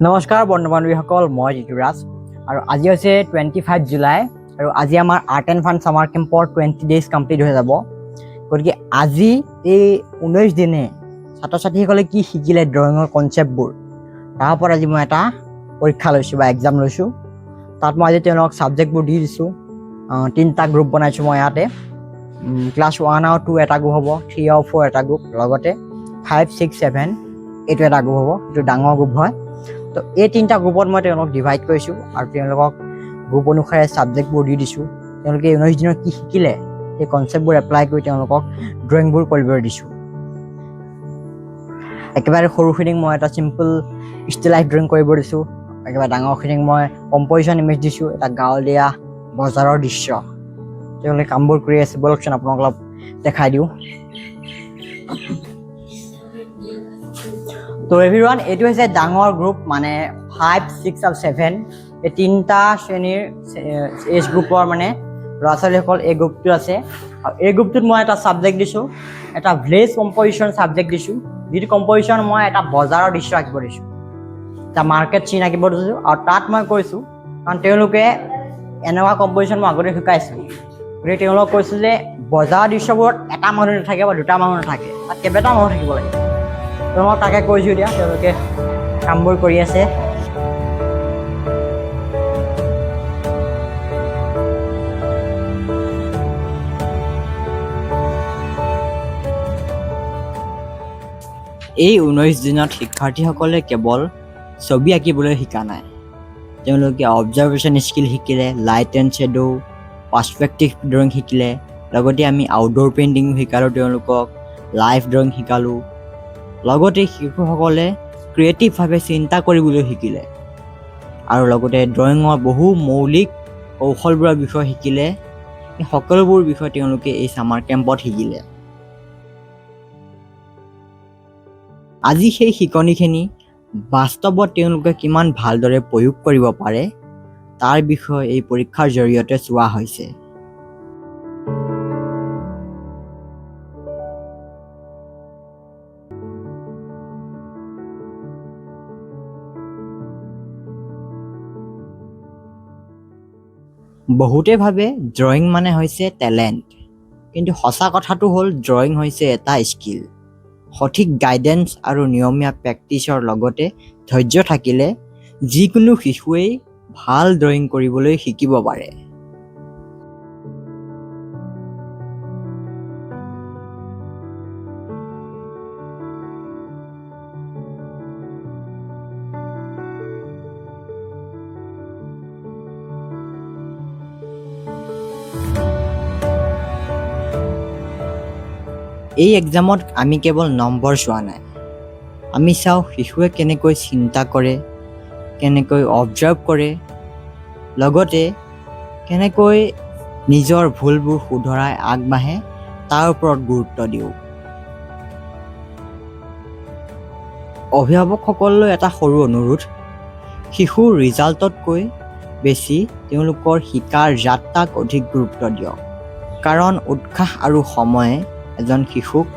নমস্কাৰ বন্ধু বান্ধৱীসকল, মই ঋতুৰাজ আৰু আজি হৈছে 25 জুলাই আৰু আজি আমাৰ আৰ্ট এণ্ড ফান ছামাৰ কেম্পৰ 20 ডেজ কমপ্লিট হৈ যাব। গতিকে আজি এই 19 দিনে ছাত্ৰ ছাত্ৰীসকলে কি শিকিলে ড্ৰয়িঙৰ কনচেপ্টবোৰ, তাৰ ওপৰত আজি মই এটা পৰীক্ষা লৈছোঁ বা এক্সাম লৈছোঁ। তাত মই আজি তেওঁলোকক ছাবজেক্টবোৰ দি দিছোঁ। 3টা গ্ৰুপ বনাইছোঁ মই ইয়াতে। ক্লাছ 1 আৰু 2 এটা গ্ৰুপ হ'ব, 3 আৰু 4 এটা গ্ৰুপ, লগতে 5, 6, 7 এইটো এটা গ্ৰুপ হ'ব। এইটো ডাঙৰ গ্ৰুপ হয়। তো এই 3টা গ্ৰুপত মই তেওঁলোকক ডিভাইড কৰিছোঁ আৰু তেওঁলোকক গ্ৰুপ অনুসাৰে ছাবজেক্টবোৰ দি দিছোঁ। তেওঁলোকে 19 দিনত কি শিকিলে সেই কনচেপ্টবোৰ এপ্লাই কৰি তেওঁলোকক ড্ৰয়িংবোৰ কৰিবলৈ দিছোঁ। একেবাৰে সৰুখিনিক মই এটা চিম্পল ষ্টিল লাইফ ড্ৰয়িং কৰিব দিছোঁ। একেবাৰে ডাঙৰখিনিক মই কম্প'জিশ্যন ইমেজ দিছোঁ, এটা গাঁৱলীয়া বজাৰৰ দৃশ্য। তেওঁলোকে কামবোৰ কৰি আছে, বলকচোন আপোনাক অলপ দেখাই দিওঁ। তো এভৰিৱান, এইটো হৈছে ডাঙৰ গ্ৰুপ, মানে 5, 6 আৰু 7 এই 3টা শ্ৰেণীৰ এজ গ্ৰুপৰ মানে ল'ৰা ছোৱালীসকল এই গ্ৰুপটোত আছে। আৰু এই গ্ৰুপটোত মই এটা ছাবজেক্ট দিছোঁ, এটা ভিলেজ কম্প'জিশ্যন ছাবজেক্ট দিছোঁ। যিটো কম্প'জিশ্যন মই এটা বজাৰৰ দৃশ্য আঁকিব দিছোঁ, এটা মাৰ্কেট চিন আঁকিব দিছোঁ। আৰু তাত মই কৈছোঁ, কাৰণ তেওঁলোকে এনেকুৱা কম্প'জিশ্যন মই আগতে শিকাইছোঁ, গতিকে তেওঁলোকক কৈছোঁ যে বজাৰৰ দৃশ্যবোৰত এটা মানুহ নাথাকে বা দুটা মানুহ নাথাকে, তাত কেইবাটা মানুহ থাকিব লাগে। মই তাকে কৈছোঁ, এতিয়া তেওঁলোকে কামবোৰ কৰি আছে। এই 19 দিনত শিক্ষাৰ্থীসকলে কেৱল ছবি আঁকিবলৈ শিকা নাই, তেওঁলোকে অবজাৰভেশ্যন স্কিল শিকিলে, light and shadow, perspective drawing শিকিলে, লগতে আমি আউটডোৰ পেইণ্টিং শিকালোঁ, তেওঁলোকক লাইভ ড্ৰয়িং শিকালোঁ। লগতে শিশুসকলে ক্ৰিয়েটিভভাৱে চিন্তা কৰিবলৈ শিকিলে আৰু লগতে ড্ৰয়িঙৰ বহু মৌলিক কৌশলবোৰৰ বিষয়ে শিকিলে। এই সকলোবোৰ বিষয় তেওঁলোকে এই ছামাৰ কেম্পত শিকিলে। আজি সেই শিকনিখিনি বাস্তৱত তেওঁলোকে কিমান ভালদৰে প্ৰয়োগ কৰিব পাৰে তাৰ বিষয়ে এই পৰীক্ষাৰ জৰিয়তে চোৱা হৈছে। বহুতে ভাবে ড্ৰয়িং মানে হৈছে টেলেণ্ট, কিন্তু সঁচা কথাটো হ'ল ড্ৰয়িং হৈছে এটা স্কিল। সঠিক গাইডেন্স আৰু নিয়মীয়া প্ৰেক্টিছৰ লগতে ধৈৰ্য থাকিলে যিকোনো শিশুৱেই ভাল ড্ৰয়িং কৰিবলৈ শিকিব পাৰে। এই এক্সামত আমি কেৱল নম্বৰ চোৱা নাই, আমি চাওঁ শিশুৱে কেনেকৈ চিন্তা কৰে, কেনেকৈ অবজাৰ্ভ কৰে, লগতে কেনেকৈ নিজৰ ভুলবোৰ শুধৰাই আগবাঢ়ে তাৰ ওপৰত গুৰুত্ব দিওঁ। অভিভাৱকসকললৈ এটা সৰু অনুৰোধ, শিশুৰ ৰিজাল্টতকৈ বেছি তেওঁলোকৰ শিকাৰ যাত্ৰাক অধিক গুৰুত্ব দিয়ক, কাৰণ উৎসাহ আৰু সময়ে এজন শিশুক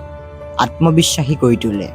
আত্মবিশ্বাসী কৰি তোলে।